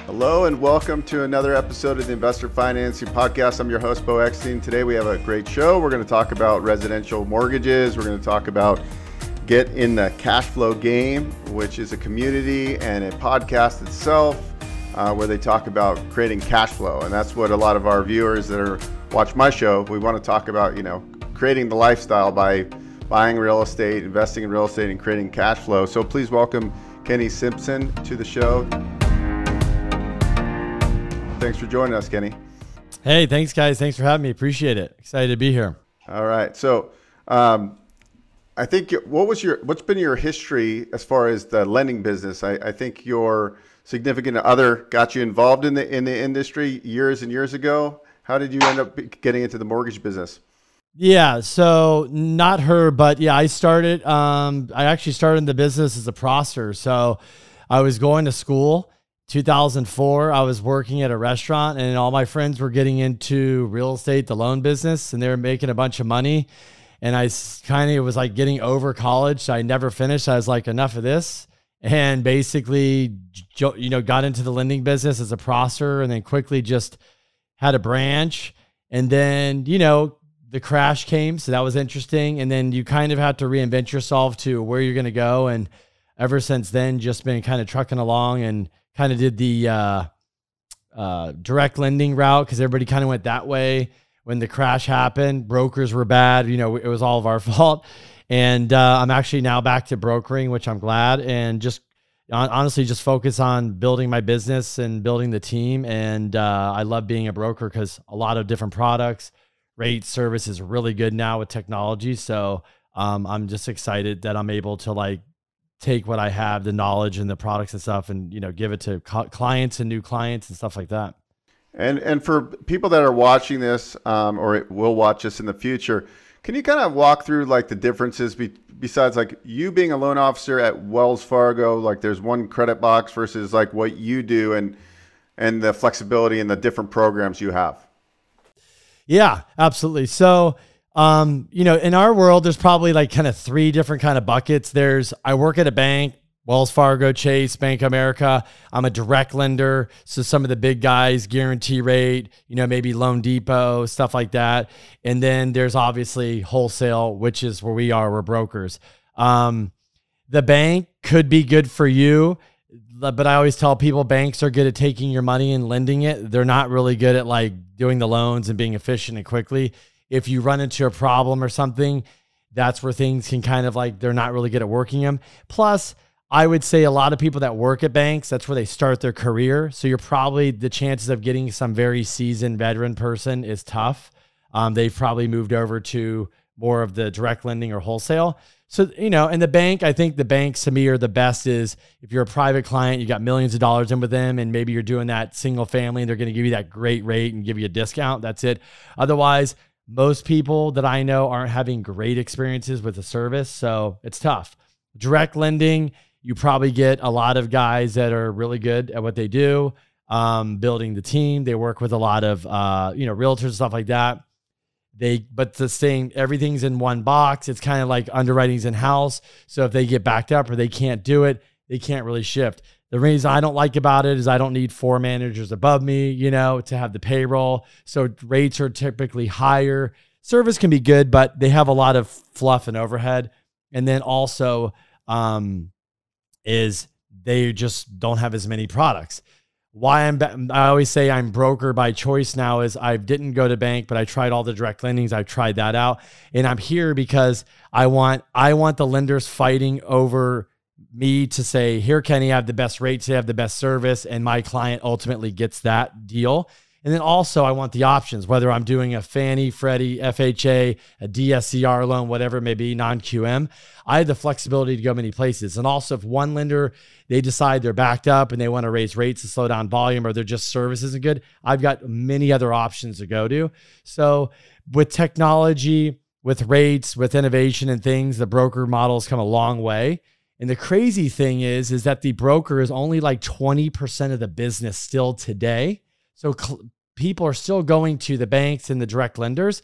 Hello and welcome to another episode of the Investor Financing Podcast. I'm your host, Beau Eckstein. Today we have a great show. We're going to talk about residential mortgages. We're going to talk about get in the Cashflow Game, which is a community and a podcast itself where they talk about creating cash flow. And that's what a lot of our viewers that watch my show, we want to talk about, creating the lifestyle by buying real estate, investing in real estate, and creating cash flow. So please welcome Kenny Simpson to the show. Thanks for joining us, Kenny. Hey, thanks, guys. Thanks for having me. Appreciate it. Excited to be here. All right. So, I think what's been your history as far as the lending business? I think your significant other got you involved in the industry years and years ago. How did you end up getting into the mortgage business? Yeah. So not her, but yeah, I actually started in the business as a proster. So I was going to school. 2004, I was working at a restaurant and all my friends were getting into real estate, the loan business, and they were making a bunch of money. And I kind of was like getting over college. So I never finished. I was like, enough of this. And basically, got into the lending business as a proster and then quickly just had a branch. And then, the crash came. So that was interesting. And then you kind of have to reinvent yourself to where you're going to go. And ever since then, just been kind of trucking along and kind of did the direct lending route because everybody kind of went that way when the crash happened. Brokers were bad. It was all of our fault. And I'm actually now back to brokering, which I'm glad. And just honestly, just focus on building my business and building the team. And I love being a broker because a lot of different products, rate, service is really good now with technology. So I'm just excited that I'm able to take what I have, the knowledge and the products and stuff, and give it to clients and new clients and stuff like that. And for people that are watching this or will watch this in the future, can you kind of walk through the differences besides you being a loan officer at Wells Fargo? There's one credit box versus what you do and the flexibility and the different programs you have. Yeah, absolutely. So in our world, there's probably kind of three different kind of buckets. I work at a bank, Wells Fargo, Chase, Bank of America. I'm a direct lender. So some of the big guys, guarantee rate, maybe Loan Depot, stuff like that. And then there's obviously wholesale, which is where we're brokers. The bank could be good for you, but I always tell people banks are good at taking your money and lending it. They're not really good at doing the loans and being efficient and quickly. If you run into a problem or something, that's where things can kind of they're not really good at working them. Plus, I would say a lot of people that work at banks, that's where they start their career. So the chances of getting some very seasoned veteran person is tough. They've probably moved over to more of the direct lending or wholesale. So, in the bank, I think the banks to me are the best is if you're a private client, you got millions of dollars in with them and maybe you're doing that single family and they're going to give you that great rate and give you a discount. That's it. Otherwise, most people that I know aren't having great experiences with the service, so it's tough. Direct lending, you probably get a lot of guys that are really good at what they do, building the team. They work with a lot of, realtors and stuff like that. But the same, everything's in one box. It's kind of like underwriting's in-house. So if they get backed up or they can't do it, they can't really shift. The reason I don't like about it is I don't need 4 managers above me, to have the payroll. So rates are typically higher. Service can be good, but they have a lot of fluff and overhead. And then also is they just don't have as many products. I always say I'm broker by choice now is I didn't go to bank, but I tried all the direct lendings. I tried that out. And I'm here because I want the lenders fighting over me to say, here, Kenny, I have the best rates, I have the best service, and my client ultimately gets that deal. And then also I want the options, whether I'm doing a Fannie, Freddie, FHA, a DSCR loan, whatever it may be, non-QM, I have the flexibility to go many places. And also if one lender, they decide they're backed up and they want to raise rates to slow down volume or their just service isn't good, I've got many other options to go to. So with technology, with rates, with innovation and things, the broker model has come a long way. And the crazy thing is that the broker is only 20% of the business still today. So people are still going to the banks and the direct lenders.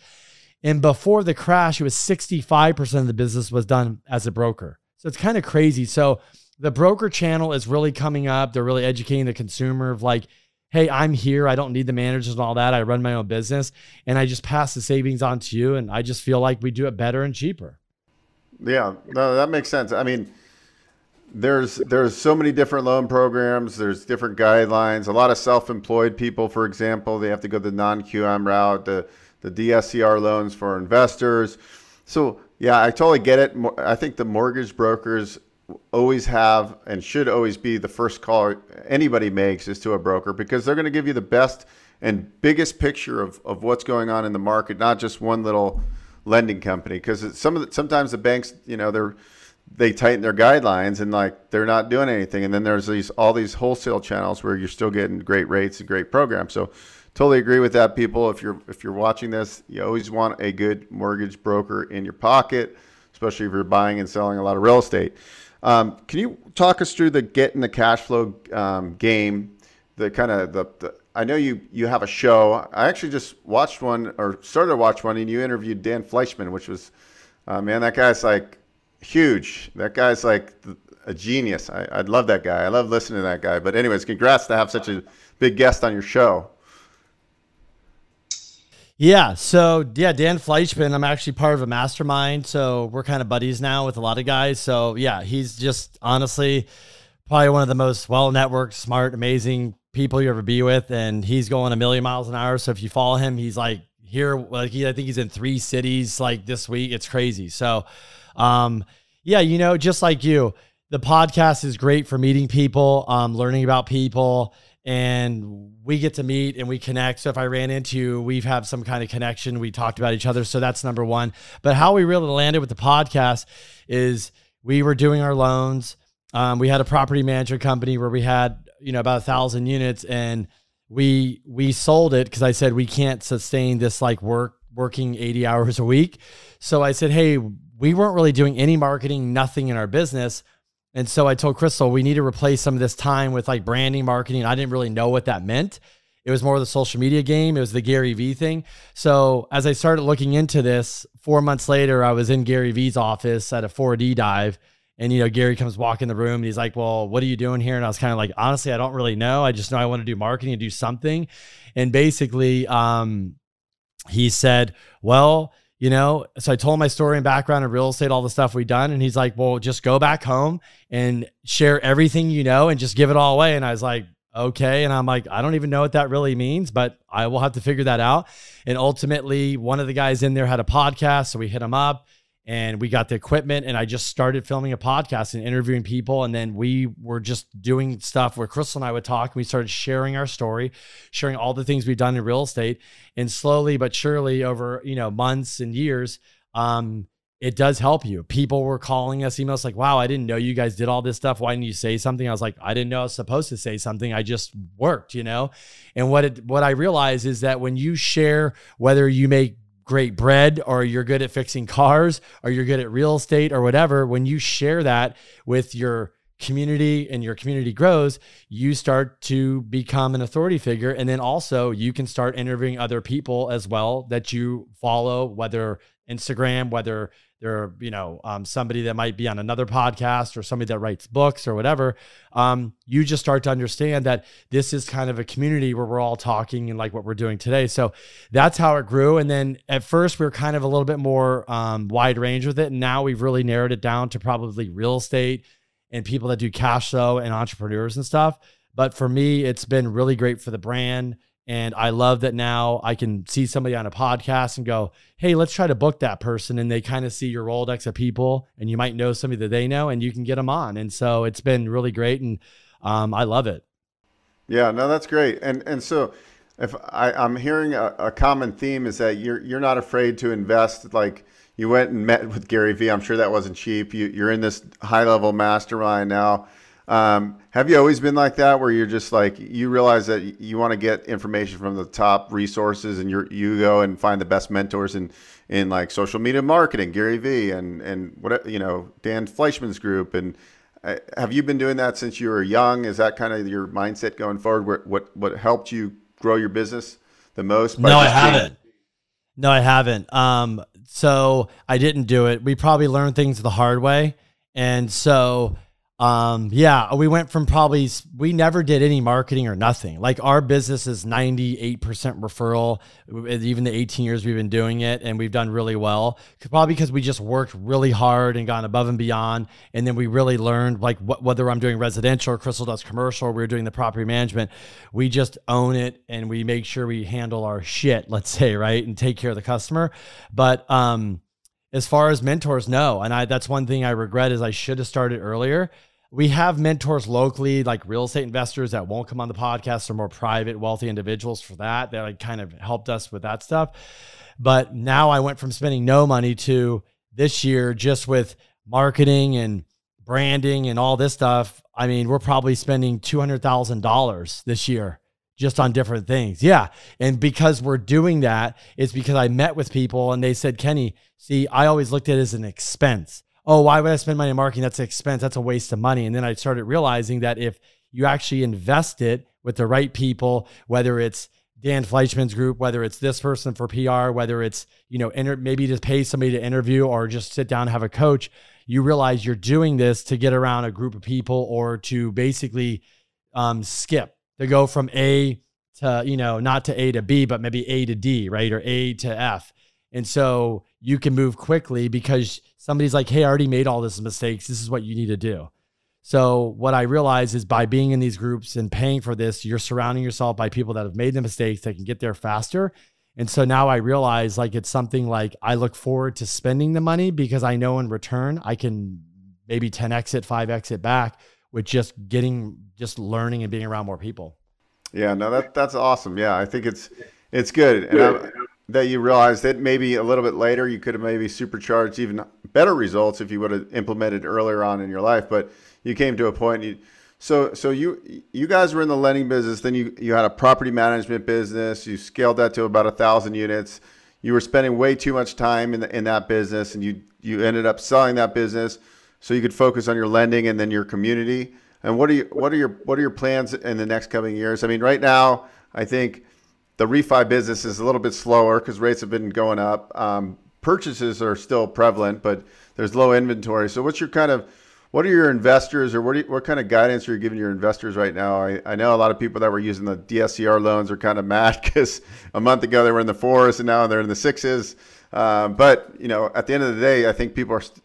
And before the crash, it was 65% of the business was done as a broker. So it's kind of crazy. So the broker channel is really coming up. They're really educating the consumer of like, hey, I'm here. I don't need the managers and all that. I run my own business and I just pass the savings on to you. And I just feel like we do it better and cheaper. Yeah, no, that makes sense. I mean, there's so many different loan programs. There's different guidelines. A lot of self-employed people, for example, they have to go the non-QM route, the DSCR loans for investors. So yeah, I totally get it. I think the mortgage brokers always have and should always be the first call anybody makes is to a broker, because they're going to give you the best and biggest picture of what's going on in the market, not just one little lending company. Because sometimes the banks, you know, they tighten their guidelines and like they're not doing anything, and then there's all these wholesale channels where you're still getting great rates and great programs. So totally agree with that, people. If you're watching this, you always want a good mortgage broker in your pocket, especially if you're buying and selling a lot of real estate. Can you talk us through the get in the cash flow game? The kind of I know you have a show. I actually just watched one or started to watch one, and you interviewed Dan Fleischman, which was, man, that guy's like huge. That guy's like a genius. I love that guy. I love listening to that guy. But anyways, congrats to have such a big guest on your show. Yeah. So yeah, Dan Fleischman, I'm actually part of a mastermind. So we're kind of buddies now with a lot of guys. So yeah, he's just honestly probably one of the most well-networked, smart, amazing people you ever be with. And he's going 1,000,000 miles an hour. So if you follow him, he's like here, like I think he's in 3 cities like this week. It's crazy. So, yeah, you know, just like you, the podcast is great for meeting people, learning about people, and we get to meet and we connect. So if I ran into you, we've had some kind of connection. We talked about each other. So that's number one. But how we really landed with the podcast is we were doing our loans. We had a property management company where we had, you know, about 1,000 units, and we sold it because I said we can't sustain this like working 80 hours a week. So I said, hey, we weren't really doing any marketing, nothing in our business. And so I told Krystel, we need to replace some of this time with like branding, marketing. I didn't really know what that meant. It was more of the social media game. It was the Gary Vee thing. So as I started looking into this, 4 months later, I was in Gary Vee's office at a 4D dive. And, you know, Gary comes walk in the room and he's like, well, what are you doing here? And I was kind of like, honestly, I don't really know. I just know I want to do marketing and do something. And basically, he said, well, you know, so I told him my story and background in real estate, all the stuff we've done. And he's like, well, just go back home and share everything you know and just give it all away. And I was like, okay. And I'm like, I don't even know what that really means, but I will have to figure that out. And ultimately, one of the guys in there had a podcast. So we hit him up and we got the equipment, and I just started filming a podcast and interviewing people. And then we were just doing stuff where Krystel and I would talk, and we started sharing our story, sharing all the things we've done in real estate. And slowly but surely over, you know, months and years, it does help you. People were calling us emails like, wow, I didn't know you guys did all this stuff. Why didn't you say something? I was like, I didn't know I was supposed to say something. I just worked, you know? And what I realized is that when you share, whether you make great bread or you're good at fixing cars or you're good at real estate or whatever, when you share that with your community and your community grows, you start to become an authority figure. And then also you can start interviewing other people as well that you follow, whether Instagram, whether they're, you know, somebody that might be on another podcast or somebody that writes books or whatever. You just start to understand that this is kind of a community where we're all talking and like what we're doing today. So that's how it grew. And then at first we were kind of a little bit more wide range with it. And now we've really narrowed it down to probably real estate and people that do cash flow and entrepreneurs and stuff. But for me, it's been really great for the brand. And I love that now I can see somebody on a podcast and go, hey, let's try to book that person. And they kind of see your Rolodex of people, and you might know somebody that they know, and you can get them on. And so it's been really great. And I love it. Yeah, no, that's great. And so if I'm hearing a common theme is that you're not afraid to invest. Like you went and met with Gary Vee. I'm sure that wasn't cheap. You're in this high level mastermind now. Have you always been like that, where you're just like, you realize that you want to get information from the top resources, and you go and find the best mentors in like social media marketing, Gary Vee and what, you know, Dan Fleischman's group. And have you been doing that since you were young? Is that kind of your mindset going forward? What helped you grow your business the most? No, I haven't. No, I haven't. So I didn't do it. We probably learned things the hard way. And so Yeah, we went from we never did any marketing or nothing. Like our business is 98% referral, even the 18 years we've been doing it, and we've done really well. Probably because we just worked really hard and gone above and beyond. And then we really learned like whether I'm doing residential or Krystel does commercial, or we're doing the property management, we just own it and we make sure we handle our shit, let's say, right? And take care of the customer. But, as far as mentors, no. And that's one thing I regret is I should have started earlier. We have mentors locally, like real estate investors that won't come on the podcast, or more private, wealthy individuals for that like kind of helped us with that stuff. But now I went from spending no money to this year, just with marketing and branding and all this stuff. I mean, we're probably spending $200,000 this year just on different things. Yeah. And because we're doing that, it's because I met with people and they said, Kenny, see, I always looked at it as an expense. Oh, why would I spend money on marketing? That's an expense. That's a waste of money. And then I started realizing that if you actually invest it with the right people, whether it's Dan Fleischman's group, whether it's this person for PR, whether it's, maybe just pay somebody to interview or just sit down and have a coach, you realize you're doing this to get around a group of people, or to basically skip, to go from A to, not to A to B, but maybe A to D, right? Or A to F. And so you can move quickly because somebody's like, hey, I already made all these mistakes. This is what you need to do. So what I realize is by being in these groups and paying for this, you're surrounding yourself by people that have made the mistakes that can get there faster. And so now I realize like it's something like I look forward to spending the money because I know in return I can maybe 10x it, 5x it back with just learning and being around more people. Yeah, no, that's awesome. Yeah, I think it's good. And that you realize that maybe a little bit later you could have maybe supercharged even better results if you would have implemented earlier on in your life. But you came to a point. So you guys were in the lending business. Then you had a property management business. You scaled that to about 1,000 units. You were spending way too much time in that business, and you ended up selling that business so you could focus on your lending and then your community. And what are your plans in the next coming years? I mean, right now I think the refi business is a little bit slower because rates have been going up. Purchases are still prevalent, but there's low inventory. So what are your investors, or what kind of guidance are you giving your investors right now? I know a lot of people that were using the DSCR loans are kind of mad because a month ago they were in the 4s and now they're in the 6s. But at the end of the day, I think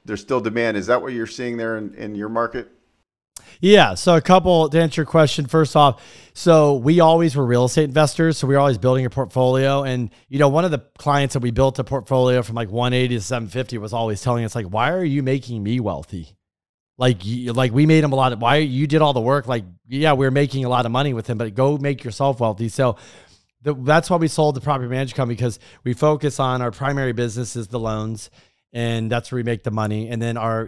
there's still demand. Is that what you're seeing there in your market? Yeah. So to answer your question, first off, so we always were real estate investors. So we were always building a portfolio. And, one of the clients that we built a portfolio from like 180 to 750 was always telling us like, why are you making me wealthy? Like we made him a lot of, why you did all the work. Like, yeah, we're making a lot of money with him, but go make yourself wealthy. So that's why we sold the property management company, because we focus on our primary business is the loans. And that's where we make the money. And then our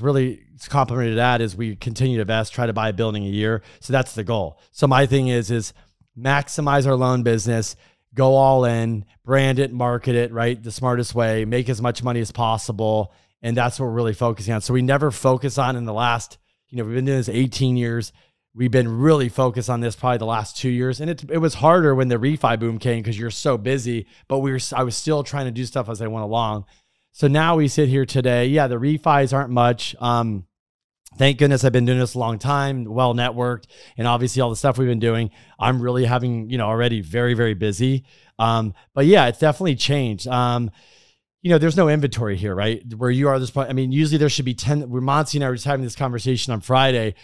really complementary to that is we continue to invest, try to buy a building a year. So that's the goal. So my thing is maximize our loan business, go all in, brand it, market it, right? The smartest way, make as much money as possible. And that's what we're really focusing on. So we never focus on in the last, we've been doing this 18 years. We've been really focused on this probably the last 2 years. And it was harder when the refi boom came because you're so busy, but I was still trying to do stuff as I went along. So now we sit here today. Yeah, the refis aren't much. Thank goodness I've been doing this a long time, well networked, and obviously all the stuff we've been doing, I'm really having, already very, very busy. But yeah, it's definitely changed. There's no inventory here, right? Where you are at this point. I mean, usually there should be 10. Monty and I were just having this conversation on Friday.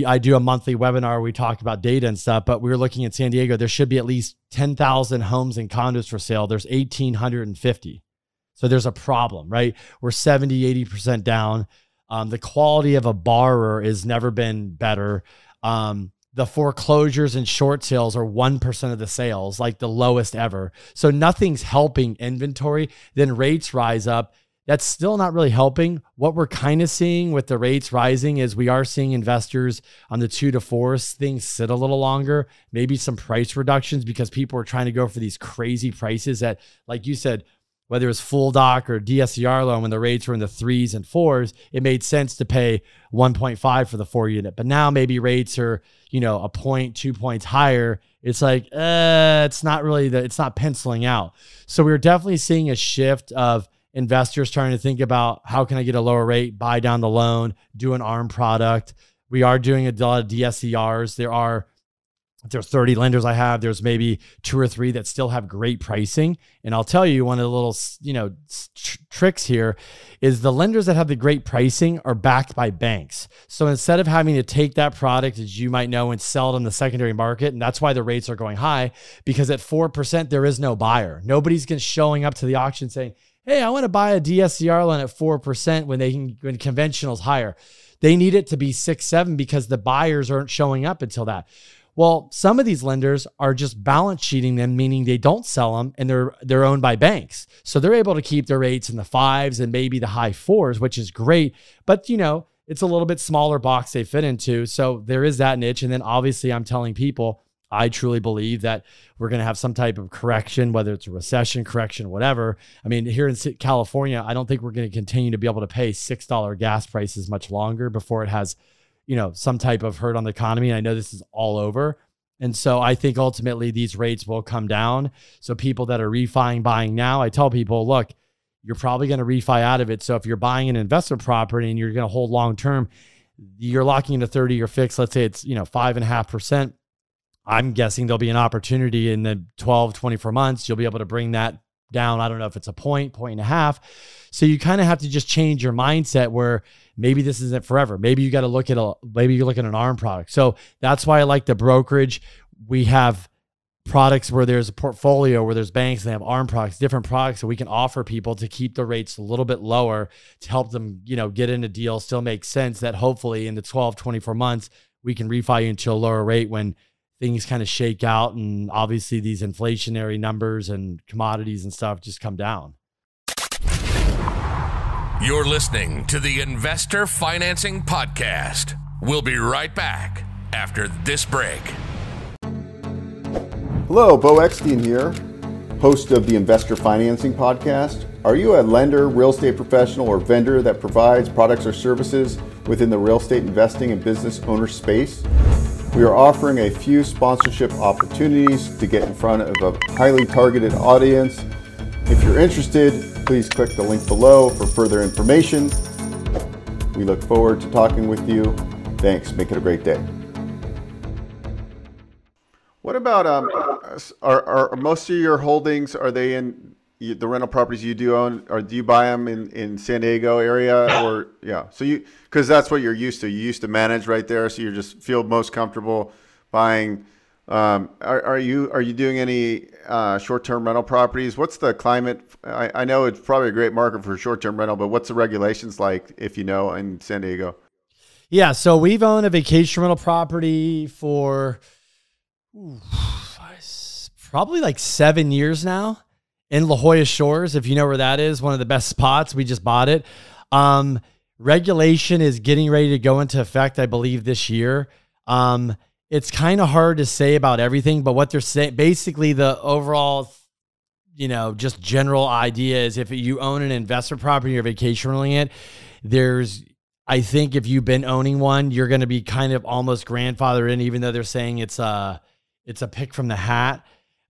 I do a monthly webinar. We talk about data and stuff, but we were looking at San Diego. There should be at least 10,000 homes and condos for sale. There's 1,850. So there's a problem, right? We're 70, 80% down. The quality of a borrower has never been better. The foreclosures and short sales are 1% of the sales, like the lowest ever. So nothing's helping inventory. Then rates rise up. That's still not really helping. What we're kind of seeing with the rates rising is we are seeing investors on the 2 to 4s, things sit a little longer, maybe some price reductions because people are trying to go for these crazy prices that, like you said, whether it was full doc or DSCR loan, when the rates were in the 3s and 4s, it made sense to pay 1.5 for the 4 unit. But now maybe rates are, a point, 2 points higher. It's like, it's not penciling out. So we're definitely seeing a shift of investors trying to think about how can I get a lower rate, buy down the loan, do an ARM product. We are doing a lot of DSCRs. There's 30 lenders I have. There's maybe 2 or 3 that still have great pricing. And I'll tell you, one of the little, tricks here is the lenders that have the great pricing are backed by banks. So instead of having to take that product, as you might know, and sell it on the secondary market, and that's why the rates are going high, because at 4%, there is no buyer. Nobody's showing up to the auction saying, hey, I want to buy a DSCR loan at 4% when conventional's higher. They need it to be 6, 7 because the buyers aren't showing up until that. Well, some of these lenders are just balance sheeting them, meaning they don't sell them, and they're owned by banks. So they're able to keep their rates in the 5s and maybe the high 4s, which is great. But, it's a little bit smaller box they fit into. So there is that niche. And then obviously I'm telling people, I truly believe that we're going to have some type of correction, whether it's a recession, correction, whatever. I mean, here in California, I don't think we're going to continue to be able to pay $6 gas prices much longer before it has some type of hurt on the economy. And I know this is all over. And so I think ultimately these rates will come down. So people that are buying now, I tell people, look, you're probably going to refi out of it. So if you're buying an investment property and you're going to hold long-term, you're locking in a 30-year fix. Let's say it's, 5.5%. I'm guessing there'll be an opportunity in the 12, 24 months. You'll be able to bring that down. I don't know if it's a point and a half. So you kind of have to just change your mindset where maybe this isn't forever. Maybe you got to look at maybe you look at an ARM product. So that's why I like the brokerage. We have products where there's a portfolio where there's banks and they have ARM products, different products that we can offer people to keep the rates a little bit lower to help them, get in a deal, still make sense that hopefully in the 12, 24 months, we can refi you into a lower rate when things kind of shake out and obviously these inflationary numbers and commodities and stuff just come down. You're listening to the Investor Financing Podcast. We'll be right back after this break. Hello, Beau Eckstein here, host of the Investor Financing Podcast. Are you a lender, real estate professional, or vendor that provides products or services within the real estate investing and business owner space? We are offering a few sponsorship opportunities to get in front of a highly targeted audience. If you're interested, please click the link below for further information. We look forward to talking with you. Thanks. Make it a great day. What about are most of your holdings, are they in the rental properties you do own, or do you buy them in San Diego area? Or so because that's what you're used to. You used to manage right there, so you just feel most comfortable buying. Are you doing any short-term rental properties? What's the climate? I know it's probably a great market for short-term rental, but what's the regulations like, if you know, in San Diego? Yeah, so we've owned a vacation rental property for probably like 7 years now in La Jolla Shores, if you know where that is, one of the best spots. We just bought it. Regulation is getting ready to go into effect, I believe, this year. It's kind of hard to say about everything, but what they're saying, basically the overall, just general idea is if you own an investment property or vacation renting it, I think if you've been owning one, you're going to be kind of almost grandfathered in, even though they're saying it's a pick from the hat.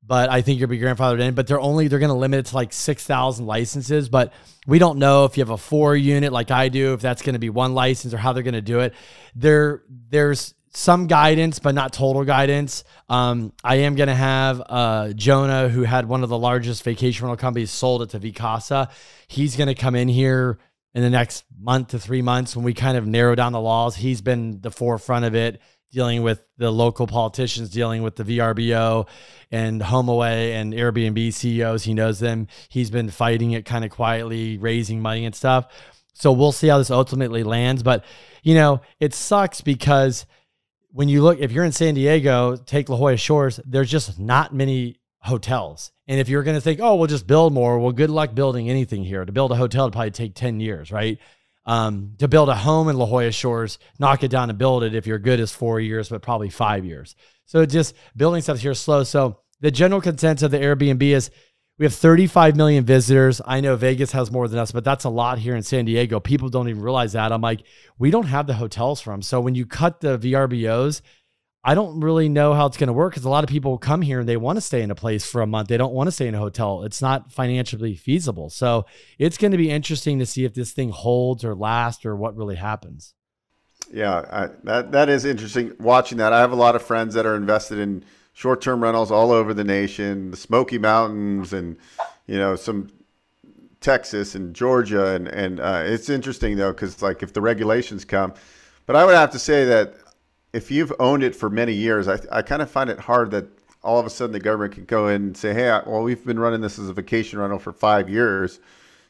But I think you'll be grandfathered in. But they're going to limit it to like 6,000 licenses. But we don't know if you have a 4 unit like I do, if that's going to be one license or how they're going to do it. There's some guidance, but not total guidance. I am going to have Jonah, who had one of the largest vacation rental companies, sold it to Vacasa. He's going to come in here in the next month to 3 months when we kind of narrow down the laws. He's been the forefront of it, dealing with the local politicians, dealing with the VRBO and HomeAway and Airbnb CEOs. He knows them. He's been fighting it kind of quietly, raising money and stuff. So we'll see how this ultimately lands. But, it sucks because when you look, if you're in San Diego, take La Jolla Shores, there's just not many hotels. And if you're going to think, oh, we'll just build more, well, good luck building anything here. To build a hotel would probably take 10 years, right? To build a home in La Jolla Shores, knock it down and build it, if you're good, is 4 years, but probably 5 years. So just building stuff here is slow. So the general consensus of the Airbnb is we have 35 million visitors. I know Vegas has more than us, but that's a lot here in San Diego. People don't even realize that. I'm like, we don't have the hotels for them. So when you cut the VRBOs, I don't really know how it's going to work, because a lot of people come here and they want to stay in a place for a month. They don't want to stay in a hotel. It's not financially feasible. So it's going to be interesting to see if this thing holds or lasts or what really happens. Yeah, that is interesting watching that. I have a lot of friends that are invested in short-term rentals all over the nation, the Smoky Mountains, and some Texas and Georgia, and it's interesting though because like if the regulations come, but I would have to say that if you've owned it for many years, I kind of find it hard that all of a sudden the government can go in and say, hey, well, we've been running this as a vacation rental for 5 years,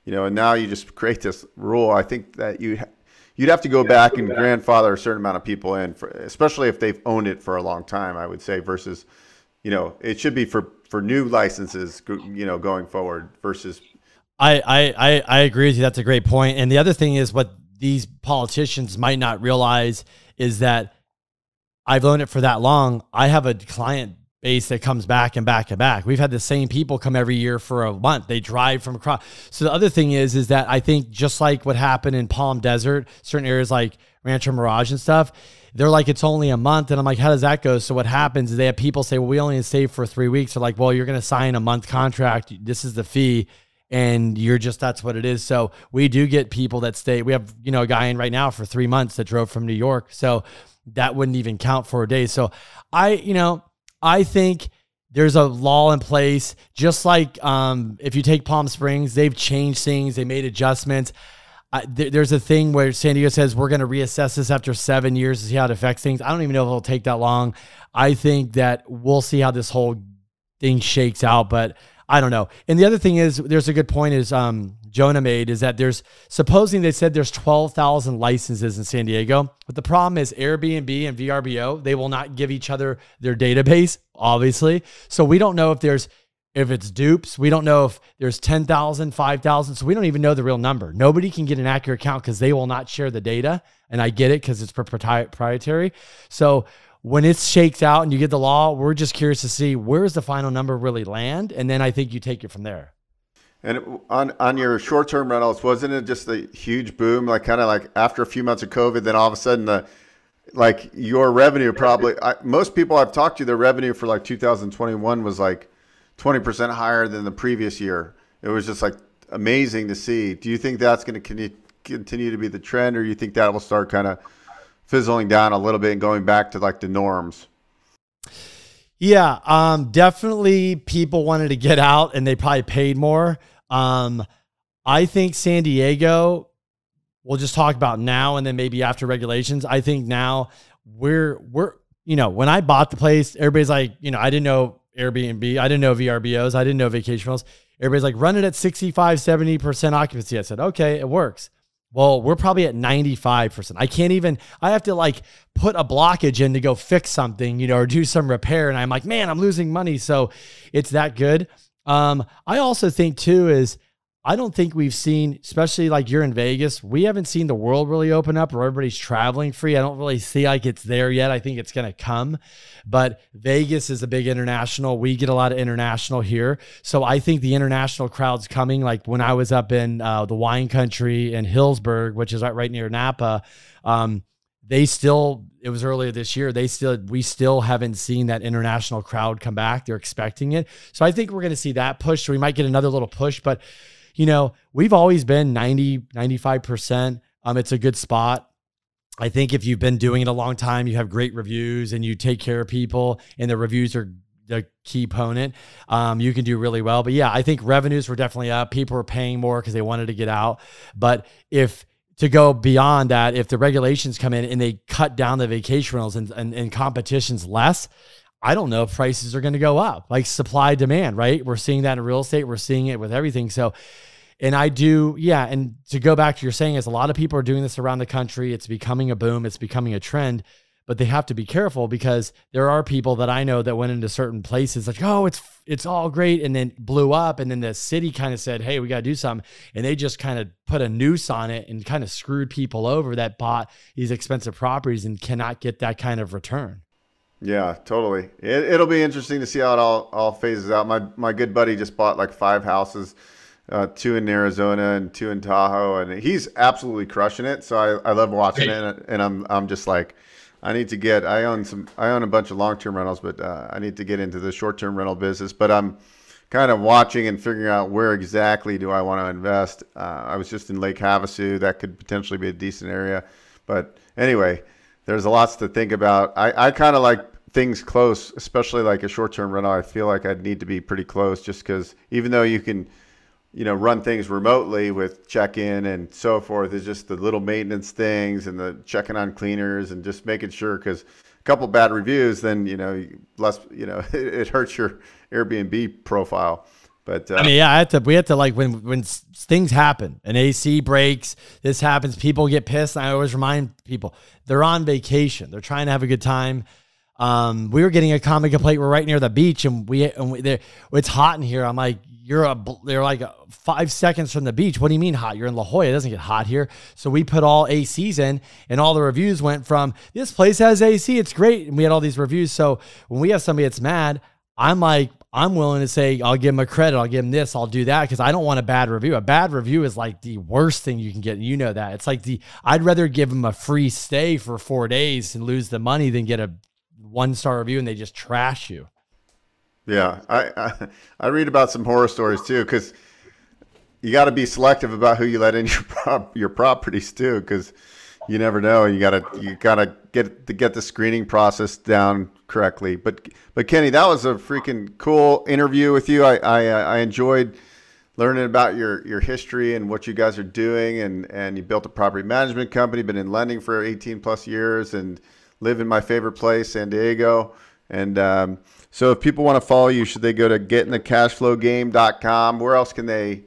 and now you just create this rule. I think that you'd have to go back and grandfather a certain amount of people in, especially if they've owned it for a long time, I would say, versus, it should be for new licenses, going forward versus. I agree with you. That's a great point. And the other thing is what these politicians might not realize is that I've owned it for that long. I have a client base that comes back and back and back. We've had the same people come every year for a month. They drive from across. So the other thing is that I think just like what happened in Palm Desert, certain areas like Rancho Mirage and stuff, they're like, it's only a month. And I'm like, how does that go? So what happens is they have people say, well, we only stay for 3 weeks. They're like, well, you're going to sign a month contract. This is the fee. And that's what it is. So we do get people that stay. We have, a guy in right now for 3 months that drove from New York. So that wouldn't even count for a day. So I think there's a law in place, just like if you take Palm Springs, they've changed things. They made adjustments. There's a thing where San Diego says we're going to reassess this after 7 years to see how it affects things. I don't even know if it'll take that long. I think that we'll see how this whole thing shakes out, but I don't know. And the other thing is, there's a good point is Jonah made is that they said there's 12,000 licenses in San Diego. But the problem is Airbnb and VRBO, they will not give each other their database, obviously. So we don't know if it's dupes. We don't know if there's 10,000, 5,000. So we don't even know the real number. Nobody can get an accurate count because they will not share the data. And I get it because it's proprietary. So when it shakes out and you get the law, we're just curious to see where's the final number really land. And then I think you take it from there. And on your short-term rentals, wasn't it just a huge boom? Like kind of like after a few months of COVID, then all of a sudden your revenue probably, most people I've talked to, their revenue for like 2021 was like 20% higher than the previous year. It was just like amazing to see. Do you think that's going to continue to be the trend, or do you think that will start kind of fizzling down a little bit and going back to like the norms? Yeah, definitely people wanted to get out and they probably paid more. I think San Diego, we'll just talk about now and then maybe after regulations. I think now we're when I bought the place, everybody's like, I didn't know Airbnb, I didn't know VRBOs, I didn't know vacation rentals. Everybody's like, run it at 65, 70% occupancy. I said, okay, it works. Well, we're probably at 95%. I have to like put a blockage in to go fix something, or do some repair. And I'm like, man, I'm losing money. So it's that good. I also think too, I don't think we've seen, especially like you're in Vegas, we haven't seen the world really open up where everybody's traveling free. I don't really see like it's there yet. I think it's going to come, but Vegas is a big international. We get a lot of international here. So I think the international crowd's coming. Like when I was up in the wine country in Hillsburg, which is right near Napa, it was earlier this year. We still haven't seen that international crowd come back. They're expecting it. So I think we're going to see that push. So we might get another little push, but we've always been 90, 95%. It's a good spot. I think if you've been doing it a long time, you have great reviews and you take care of people and the reviews are the key component. You can do really well. But yeah, I think revenues were definitely up. People were paying more because they wanted to get out. But to go beyond that, if the regulations come in and they cut down the vacation rentals and competition's less, I don't know if prices are going to go up, like supply demand, right? We're seeing that in real estate. We're seeing it with everything. So, and I do, yeah. And to go back to your saying is a lot of people are doing this around the country. It's becoming a boom. It's becoming a trend, but they have to be careful because there are people that I know that went into certain places like, oh, it's all great. And then blew up. And then the city kind of said, hey, we got to do something. And they just kind of put a noose on it and kind of screwed people over that bought these expensive properties and cannot get that kind of return. Yeah, totally. It'll be interesting to see how it all phases out. My good buddy just bought like 5 houses, 2 in Arizona and 2 in Tahoe, and he's absolutely crushing it. So I love watching it, and I'm just like, I own a bunch of long-term rentals, but I need to get into the short-term rental business. But I'm kind of watching and figuring out where exactly do I want to invest. I was just in Lake Havasu. That could potentially be a decent area. But anyway, there's lots to think about. I kind of like things close, especially like a short-term rental. I feel like I'd need to be pretty close just because even though you can, run things remotely with check-in and so forth, it's just the little maintenance things and the checking on cleaners and just making sure, because a couple bad reviews, then, less, it hurts your Airbnb profile. But I mean, yeah, we had to like when things happen, an AC breaks, this happens, people get pissed. And I always remind people they're on vacation. They're trying to have a good time. We were getting a common complaint. We're right near the beach and it's hot in here. I'm like, they're like 5 seconds from the beach. What do you mean hot? You're in La Jolla. It doesn't get hot here. So we put all ACs in and all the reviews went from this place has AC. It's great. And we had all these reviews. So when we have somebody that's mad, I'm like, I'm willing to say, I'll give them a credit. I'll give them this. I'll do that because I don't want a bad review. A bad review is like the worst thing you can get. You know that. It's like I'd rather give them a free stay for 4 days and lose the money than get a 1-star review and they just trash you. Yeah. I read about some horror stories too, because you got to be selective about who you let in your properties too, because you never know. You gotta get the screening process down correctly. But Kenny, that was a freaking cool interview with you. I enjoyed learning about your history and what you guys are doing, and you built a property management company, been in lending for 18 plus years, and live in my favorite place, San Diego. And so if people want to follow you, should they go to getinthecashflowgame.com? Where else can they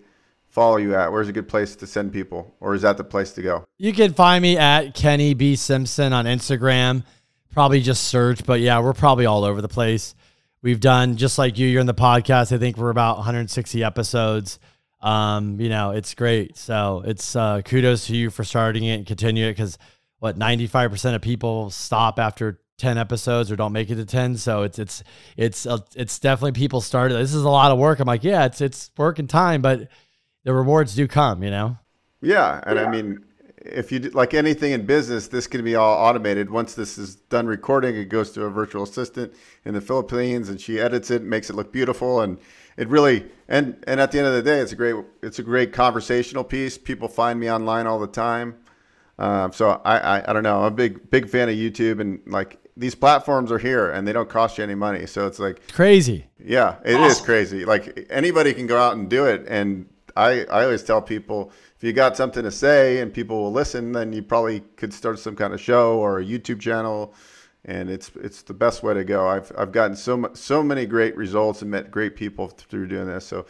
follow you at? Where's a good place to send people, or is that the place to go? You can find me at Kenny B. Simpson on Instagram. Probably just search, but yeah, we're probably all over the place. We've done, just like you're in the podcast. I think we're about 160 episodes. It's great. So it's kudos to you for starting it and continue it, because 95% of people stop after 10 episodes or don't make it to 10. So it's definitely people started. This is a lot of work. I'm like, yeah, it's work and time, but the rewards do come, Yeah. And I mean, if you like anything in business, this can be all automated. Once this is done recording, it goes to a virtual assistant in the Philippines and she edits it, makes it look beautiful. And it really, and at the end of the day, it's a great conversational piece. People find me online all the time. So I don't know. I'm a big fan of YouTube, and like these platforms are here and they don't cost you any money. So it's like crazy. Yeah, it is crazy. Like anybody can go out and do it. And I always tell people, if you got something to say and people will listen, then you probably could start some kind of show or a YouTube channel. And it's the best way to go. I've gotten so many great results and met great people through doing this. So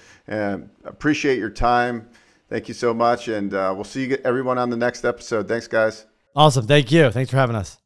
appreciate your time. Thank you so much. And we'll see you everyone on the next episode. Thanks, guys. Awesome. Thank you. Thanks for having us.